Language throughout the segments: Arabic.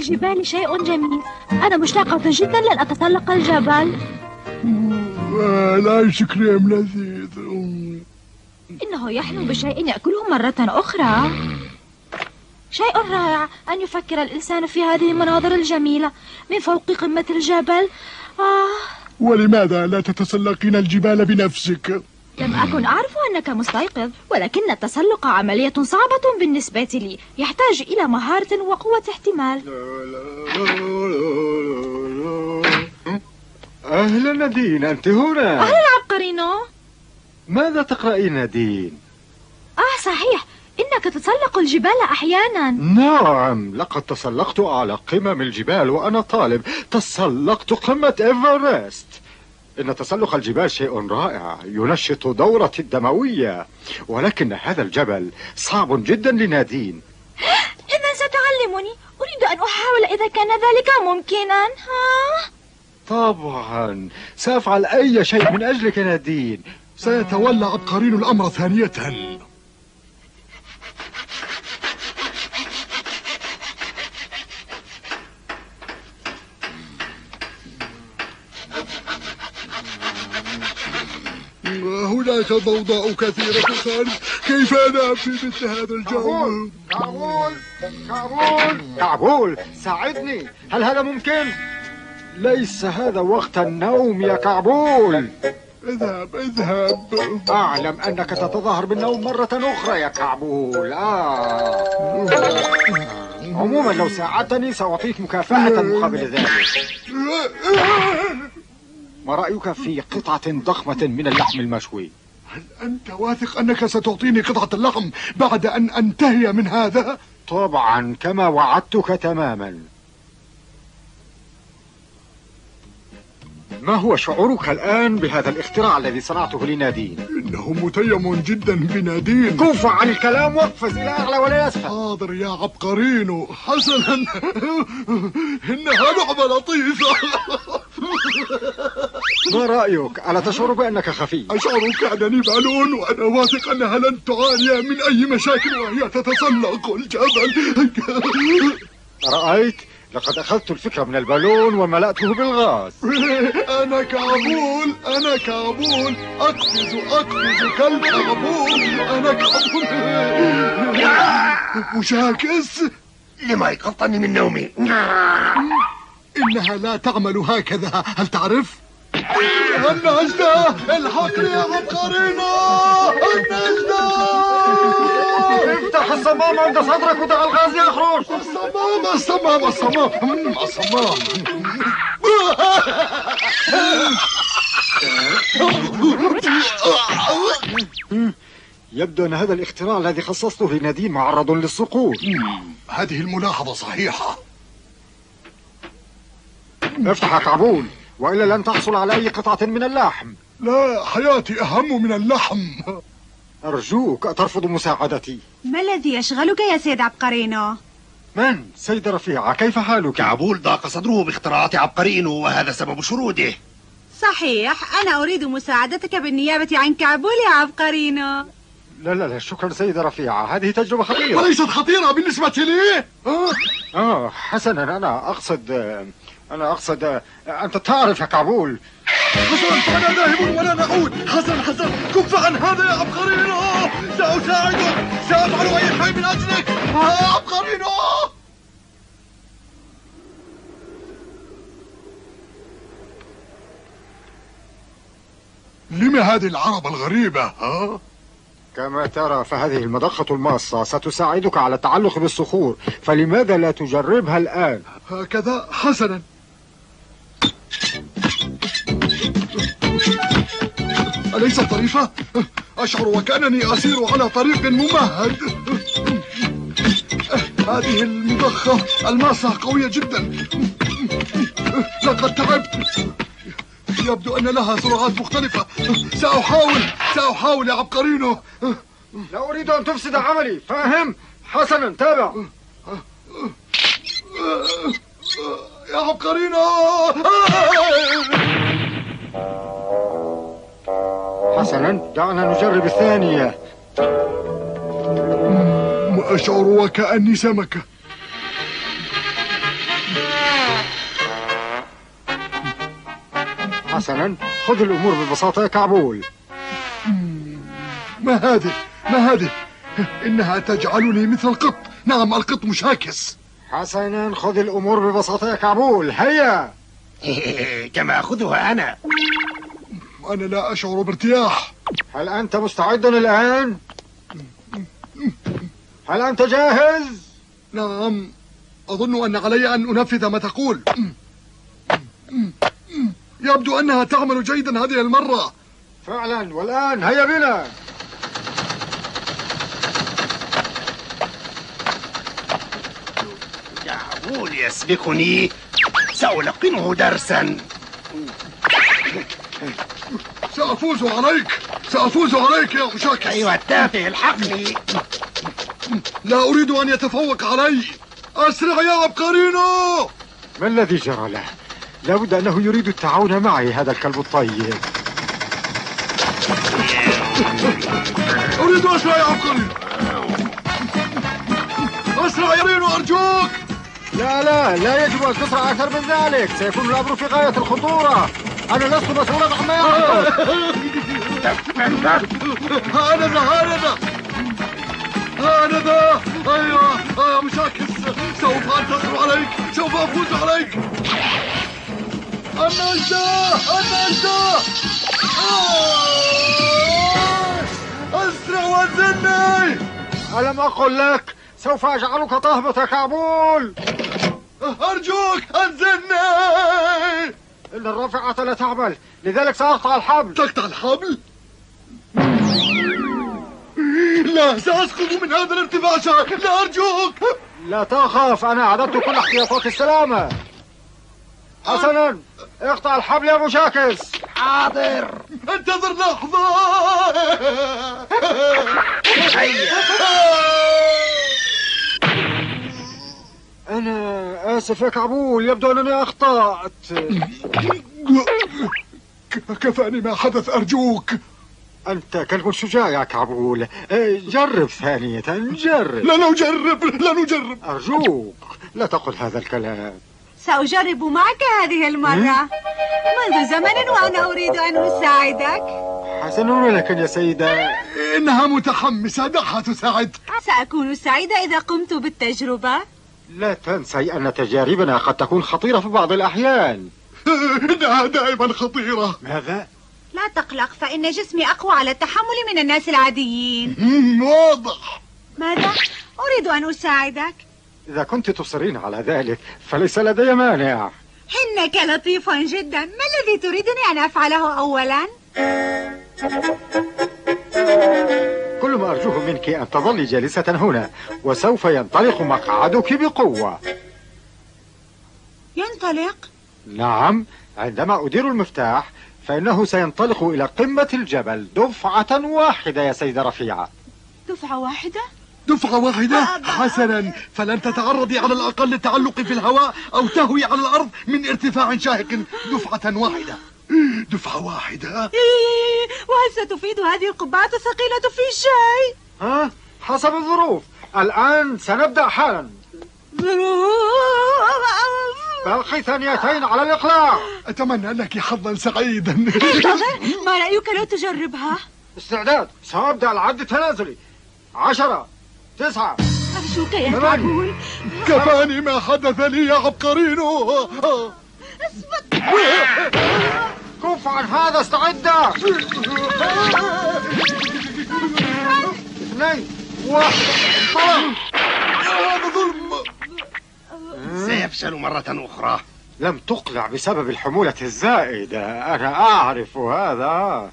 الجبال شيء جميل. أنا مشتاقة جدا لأن أتسلق الجبل. لا شكرا لذيذ. إنه يحلم بشيء يأكله مرة أخرى. شيء رائع أن يفكر الإنسان في هذه المناظر الجميلة من فوق قمة الجبل. ولماذا لا تتسلقين الجبال بنفسك؟ لم أكن أعرف أنك مستيقظ، ولكن التسلق عملية صعبة بالنسبة لي، يحتاج إلى مهارة وقوة احتمال. أهلا نادين، أنت هنا. أهلا عبقرينو. ماذا تقرأين نادين؟ صحيح، إنك تتسلق الجبال أحيانا. نعم، لقد تسلقت أعلى قمم الجبال وأنا طالب. تسلقت قمة إيفرست. إن تسلق الجبال شيء رائع، ينشط دورتي الدموية، ولكن هذا الجبل صعب جدا لنادين. إذا ستعلمني، أريد أن أحاول إذا كان ذلك ممكنا. طبعا سأفعل أي شيء من أجلك نادين. سيتولى عبقرين الأمر ثانية. هناك ضوضاء كثيرة خارج. كيف أنام في مثل هذا الجو؟ كعبول، ساعدني. هل هذا ممكن؟ ليس هذا وقت النوم يا كعبول. اذهب. أعلم أنك تتظاهر بالنوم مرة أخرى يا كعبول. عموما لو ساعدتني سأعطيك مكافأة مقابل ذلك. ما رأيك في قطعة ضخمة من اللحم المشوي؟ هل أنت واثق أنك ستعطيني قطعة اللحم بعد أن أنتهي من هذا؟ طبعا، كما وعدتك تماما. ما هو شعورك الآن بهذا الاختراع الذي صنعته لنادين؟ إنه متيم جدا بنادين. كف عن الكلام واقفز إلى أعلى ولا أسفل. حاضر يا عبقرينو. حسنا. إنها لعبة لطيفة. ما رأيك؟ ألا تشعر بأنك خفي؟ أشعر كأنني بالون، وأنا واثق أنها لن تعاني من أي مشاكل وهي تتسلق الجبل. رأيت؟ لقد أخذت الفكرة من البالون وملأته بالغاز. أنا كعبول. أقفز كالكعبول. أنا كعبول مشاكس. لما يقطعني من نومي؟ إنها لا تعمل هكذا، هل تعرف؟ النجدة، الحقني يا عبقرينو. النجدة. افتح الصمام عند صدرك ودع الغاز يخرج. الصمام. يبدو أن هذا الاختراع الذي خصصته لنادين معرض للسقوط. هذه الملاحظة صحيحة. افتح يا كعبول، وإلا لن تحصل على أي قطعة من اللحم. لا، حياتي أهم من اللحم. أرجوك أترفض مساعدتي؟ ما الذي يشغلك يا سيد عبقرينو؟ من؟ سيدة رفيعة، كيف حالك؟ كعبول ضاق صدره باختراعات عبقرينو، وهذا سبب شروده. صحيح، أنا أريد مساعدتك بالنيابة عن كعبول يا عبقرينو. لا شكرا سيدة رفيعة، هذه تجربة خطيرة. وليست خطيرة بالنسبة لي. حسنا، أنا أقصد أنت تعرف يا كعبول. حسنا، أنا ذاهب ولا نعود. حسن، كف عن هذا يا عبقرينو. سأساعدك، سأفعل أي شيء من أجلك يا عبقرينو. لما هذه العربة الغريبة؟ كما ترى فهذه المضخة الماصة ستساعدك على التعلق بالصخور، فلماذا لا تجربها الآن؟ هكذا. حسنا. أليست طريفة؟ أشعر وكأنني أسير على طريق ممهد. هذه المضخة الماصة قوية جدا. لقد تعبت. يبدو أن لها سرعات مختلفة. سأحاول يا عبقرينو. لا أريد أن تفسد عملي، فاهم؟ حسنا، تابع. يا عبقرينو. حسنا، دعنا نجرب الثانية. أشعر وكأني سمكة. حسنا، خذ الأمور ببساطة يا كعبول. ما هذه؟ إنها تجعلني مثل القط. نعم، القط مشاكس. حسنا، خذ الأمور ببساطة يا كعبول. هيا. كما أخذها أنا. أنا لا أشعر بارتياح. هل أنت مستعد الآن؟ هل أنت جاهز؟ نعم، أظن أن علي أن أنفذ ما تقول. يبدو أنها تعمل جيدا هذه المرة. فعلا، والآن هيا بنا. كعبول يسبقني، سألقنه درسا. سأفوز عليك يا مشاكس. أيها التافه، الحقني. لا أريد أن يتفوق علي. أسرع يا عبقرينو. ما الذي جرى له؟ لابد أنه يريد التعاون معي، هذا الكلب الطيب. أريد أسرع يا عبقرينو. أسرع يا رينو أرجوك. لا يجب أن تسرع أكثر من ذلك، سيكون الأمر في غاية الخطورة. أنا لست مسؤولا عما يحدث. هانذا. أيوة يا مشاكس، سوف أنتصر عليك، سوف أفوز عليك. النجدة. أسرع وانزلني. ألم أقل لك سوف أجعلك تهبط يا كعبول؟ أرجوك أنزلني. إن الرافعة لا تعمل، لذلك سأقطع الحبل. تقطع الحبل؟ لا، سأسقط من هذا الارتفاع. لا، أرجوك. لا تخف، أنا أعددت كل احتياطات السلامة. حسنا، اقطع الحبل يا مشاكس. حاضر. انتظر لحظة. أنا آسف يا كعبول، يبدو أنني أخطأت. كفاني ما حدث، أرجوك. أنت كلب شجاع يا كعبول، جرب ثانية، جرب. لا نجرب. أرجوك لا تقل هذا الكلام. سأجرب معك هذه المرة. منذ زمن وأنا أريد أن أساعدك. حسن، ولكن يا سيدة إنها متحمسة، دعها تساعد. سأكون سعيدة إذا قمت بالتجربة. لا تنسي أن تجاربنا قد تكون خطيرة في بعض الأحيان. إنها دائما خطيرة. ماذا؟ لا تقلق، فإن جسمي أقوى على التحمل من الناس العاديين. واضح. ماذا؟ أريد أن أساعدك. إذا كنت تصرين على ذلك فليس لدي مانع. إنك لطيف جدا. ما الذي تريدني أن أفعله أولا؟ كل ما أرجوه منك أن تظلي جالسة هنا، وسوف ينطلق مقعدك بقوة. ينطلق؟ نعم، عندما أدير المفتاح فإنه سينطلق إلى قمة الجبل دفعة واحدة يا سيدة رفيعة. دفعة واحدة؟ حسنا، فلن تتعرضي على الأقل للتعلق في الهواء أو تهوي على الأرض من ارتفاع شاهق. دفعة واحدة. وهل ستفيد هذه القبعة الثقيلة في شيء؟ حسب الظروف. الآن سنبدأ حالا. باقي ثانيتين على الإقلاع. أتمنى لك حظا سعيدا. ما رأيك لو تجربها؟ استعداد، سأبدأ العد التنازلي. 10 9 أرجوك يا كعبول. كفاني ما حدث لي يا عبقرينو. كف عن هذا، استعد. 2 1 طلع. هذا ظلم. سيفشل مرة أخرى. لم تقلع بسبب الحمولة الزائدة، أنا أعرف هذا.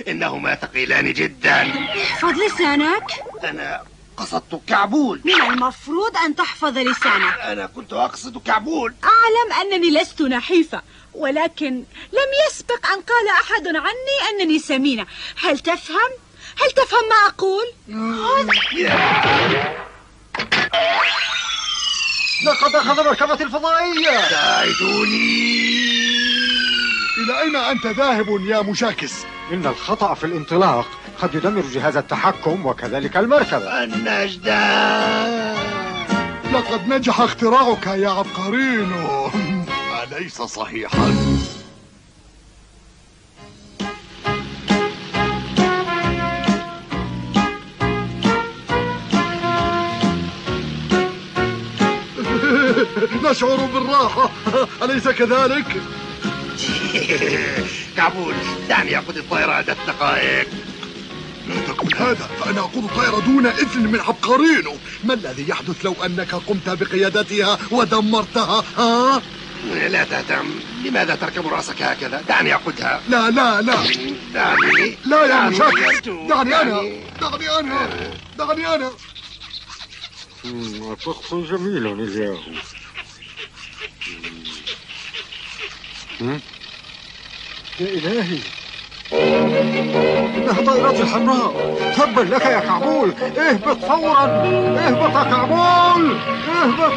إنهما ثقيلان جدا. احفظ لسانك. أنا قصدت كعبول. من المفروض أن تحفظ لسانك. أنا كنت أقصد كعبول. أعلم أنني لست نحيفة، ولكن لم يسبق أن قال أحد عني أنني سمينة. هل تفهم ما أقول؟ لقد أخذ مركبة الفضائية. ساعدوني. إلى أين أنت ذاهب يا مشاكس؟ إن الخطأ في الانطلاق قد يدمر جهاز التحكم وكذلك المركبة. النجدة. لقد نجح اختراعك يا عبقرينو. أليس صحيحا؟ تشعر بالراحة أليس كذلك؟ كعبول، دعني أقود الطائرة عدة دقائق. لا تقل هذا، فأنا أقود الطائرة دون إذن من عبقرينو. ما الذي يحدث لو أنك قمت بقيادتها ودمرتها؟ ها؟ لا تهتم، لماذا تركب رأسك هكذا؟ دعني أقودها. لا لا لا دعني. لا يا دعني مشاكس، يا دعني أنا، دعني. دعني أنا، دعني أنا. الطقس جميل اليوم. يا إلهي، إنها طائرتي الحمراء. تبا لك يا كعبول، اهبط فورا، اهبط يا كعبول، اهبط.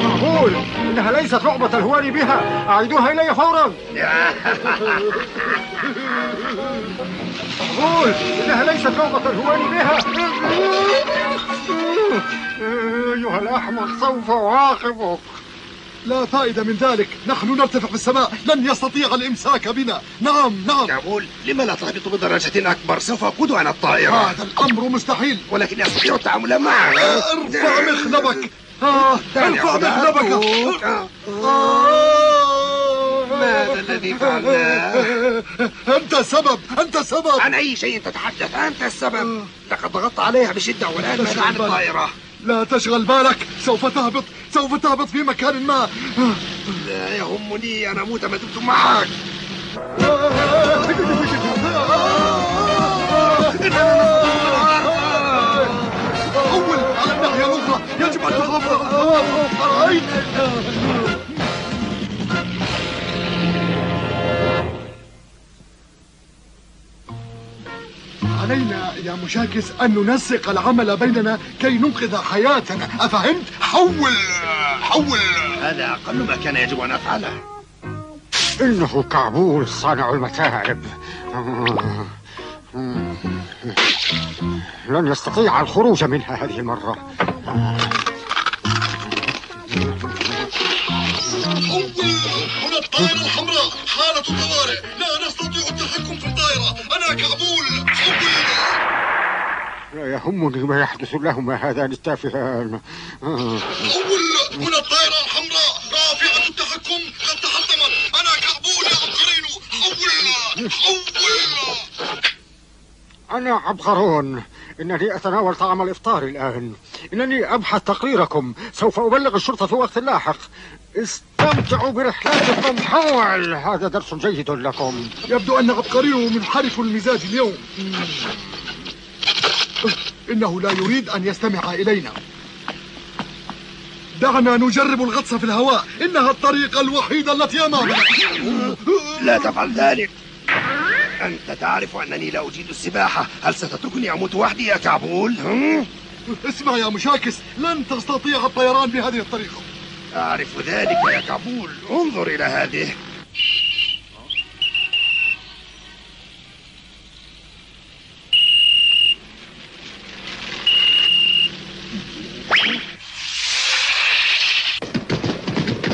كعبول، إنها ليست لعبة الهوان بها، أعيدوها إلي فورا. كعبول، إنها ليست لعبة الهوان بها. أيها الأحمق، سوف أعاقبك. لا فائدة من ذلك، نحن نرتفع في السماء، لن يستطيع الإمساك بنا. نعم نعم. كعبول، لما لا تهبط بدرجة أكبر؟ سوف أقود أنا الطائرة. هذا الأمر مستحيل. ولكن أستطيع التعامل معه. ارفع مخلبك. ارفع مخلبك. ماذا الذي فعلناه؟ أنت السبب، أنت السبب. عن أي شيء تتحدث؟ أنت السبب. لقد ضغطت عليها بشدة، والآن ماذا عن الطائرة؟ لا تشغل بالك، سوف تهبط في مكان ما. لا يهمني أن أموت ما دمت معك. أول على الناحية الأخرى، يجب أن تحافظ على الهواء. علينا يا مشاكس أن ننسق العمل بيننا كي ننقذ حياتنا، أفهمت؟ حول. هذا أقل ما كان يجب أن أفعله. إنه كعبول صانع المتاعب. لن يستطيع الخروج منها هذه المرة. هنا الطائرة الحمراء، حالة طوارئ، لا نستطيع التحكم في الطائرة. أنا كعبول. لا يهمني ما يحدث لهما هذان التافهان. هنا الطائرة الحمراء رافعة التحكم قد تحطمت. أنا كعبول يا عبقرين. أنا عبقرون. إنني أتناول طعام الإفطار الآن. إنني أبحث تقريركم. سوف أبلغ الشرطة في وقت لاحق. استمتعوا برحلاتكم حول. هذا درس جيد لكم. يبدو أن عبقرين منحرف المزاج اليوم. إنه لا يريد أن يستمع إلينا. دعنا نجرب الغطس في الهواء، إنها الطريقة الوحيدة التي أمامنا. لا تفعل ذلك. أنت تعرف أنني لا أجيد السباحة. هل ستتركني أموت وحدي يا كعبول؟ اسمع يا مشاكس، لن تستطيع الطيران بهذه الطريقة. أعرف ذلك يا كعبول. انظر إلى هذه.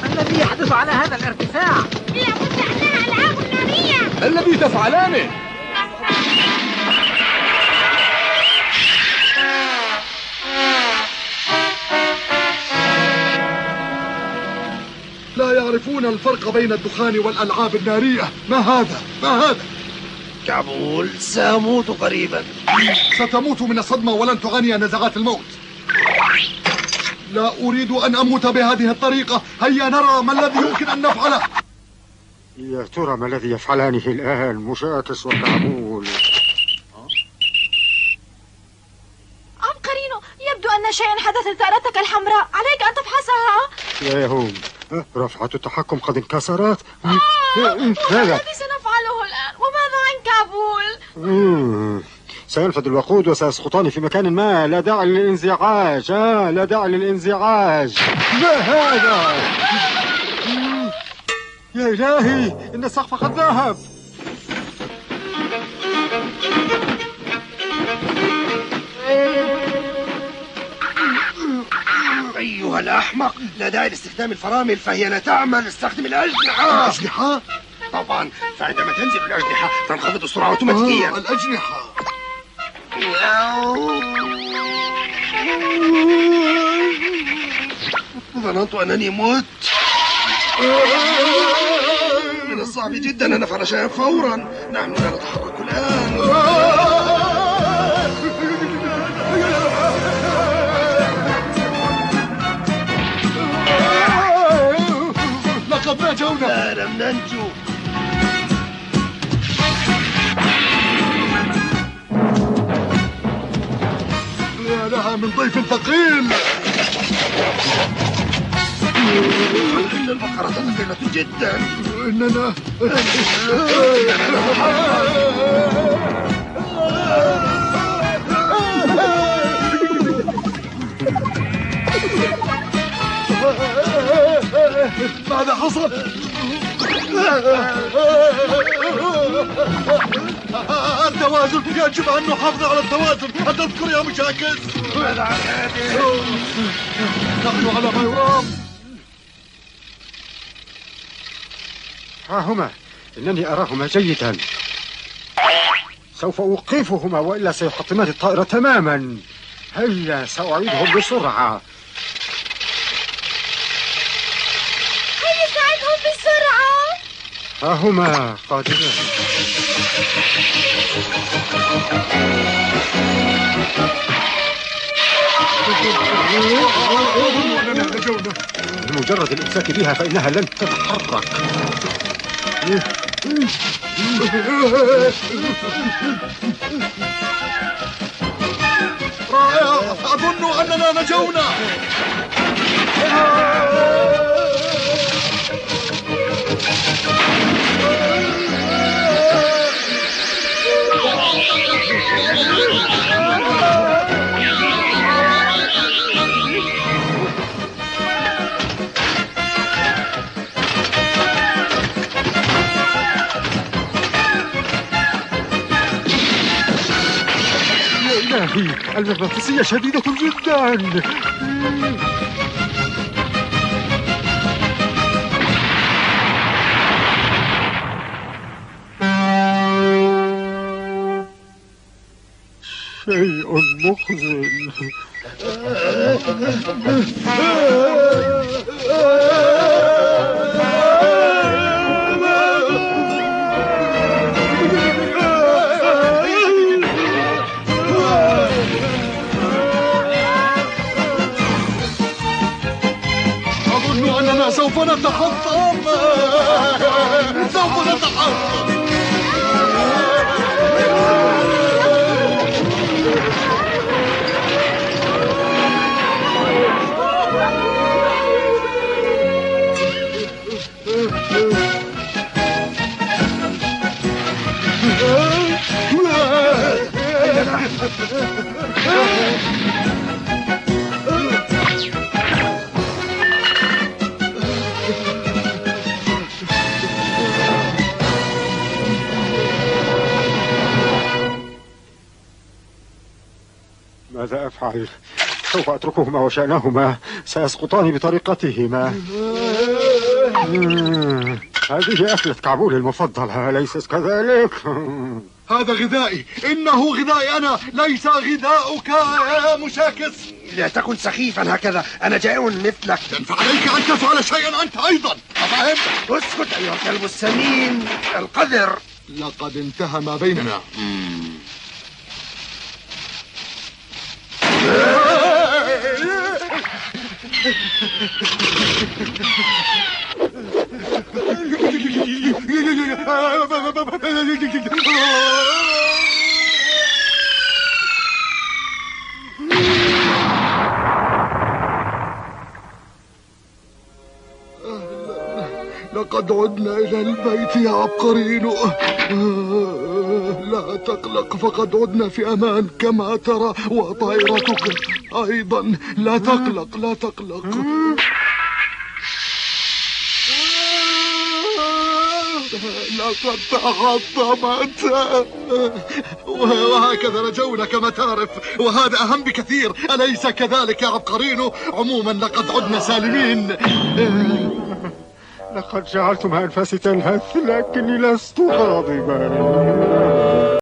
الذي يحدث على هذا الارتفاع؟ لابد أنها ألعاب نارية. ما الذي تفعلانه؟ لا يعرفون الفرق بين الدخان والألعاب النارية. ما هذا؟ كعبول، سأموت قريبا. ستموت من الصدمة ولن تعاني نزعات الموت. لا أريد أن أموت بهذه الطريقة. هيا نرى ما الذي يمكن أن نفعله. يا ترى ما الذي يفعلانه الآن مشاكس وكعبول؟ عبقرينو، يبدو أن شيئا حدث لطائرتك الحمراء. عليك أن تفحصها. يا يهوم، رفعة التحكم قد انكسرت. ما الذي سنفعله الآن؟ وماذا عن كابول؟ سينفد الوقود وسيسقطان في مكان ما. لا داعي للانزعاج. لا داعي للانزعاج. ما هذا؟ يا إلهي، إن السقف قد ذهب. أيها الأحمق، لا داعي لاستخدام الفرامل، فهي لا تعمل. استخدم الأجنحة. أجنحة؟ طبعا، فعندما تنزل الأجنحة تنخفض السرعة أوتوماتيكيا. الأجنحة. ظننت أنني مت. من الصعب جدا أن نفعل شيئا فورا. نحن لا نتحرك الآن. لقد نجونا. لا، لم ننجو. يا لها من ضيف ثقيل. إن البقرة ثقيلة جدا. إننا ماذا حصل؟ التوازن، يجب أن نحافظ على التوازن. أتذكر يا مشاكس؟ ماذا عن هذه؟ نحن على ما يرام. ها هما، إنني أراهما جيدا. سوف أوقفهما وإلا سيحطمان الطائرة تماما. هيا سأعيدهم بسرعة. هيا ساعدهم بسرعة. ها هما قادران. بمجرد الإمساك بها فإنها لن تتحرك. رائع، أظن أننا نجونا. المغناطيسية شديدة جدا. شيء محزن. سوف نتحطم. سوف نتحطم. ماذا أفعل؟ سوف أتركهما وشأنهما سيسقطان بطريقتهما. هذه أكلة كعبول المفضلة، أليست كذلك؟ هذا غذائي، إنه غذائي أنا، ليس غذاؤك يا مشاكس. لا تكن سخيفا هكذا، أنا جائع مثلك. فعليك أن تفعل شيئا أنت أيضا، أفهم؟ اسكت أيها الكلب السمين القذر. لقد انتهى ما بيننا. لقد عدنا إلى البيت يا عبقرين. لا تقلق، فقد عدنا في أمان كما ترى، وطائرتك أيضا. لا تقلق، لا تقلق. لقد تحطمت، وهكذا نجونا كما تعرف، وهذا أهم بكثير، أليس كذلك يا عبقرين؟ عموما لقد عدنا سالمين. لقد جعلتم أنفاسي تلهث لكني لست غاضبا.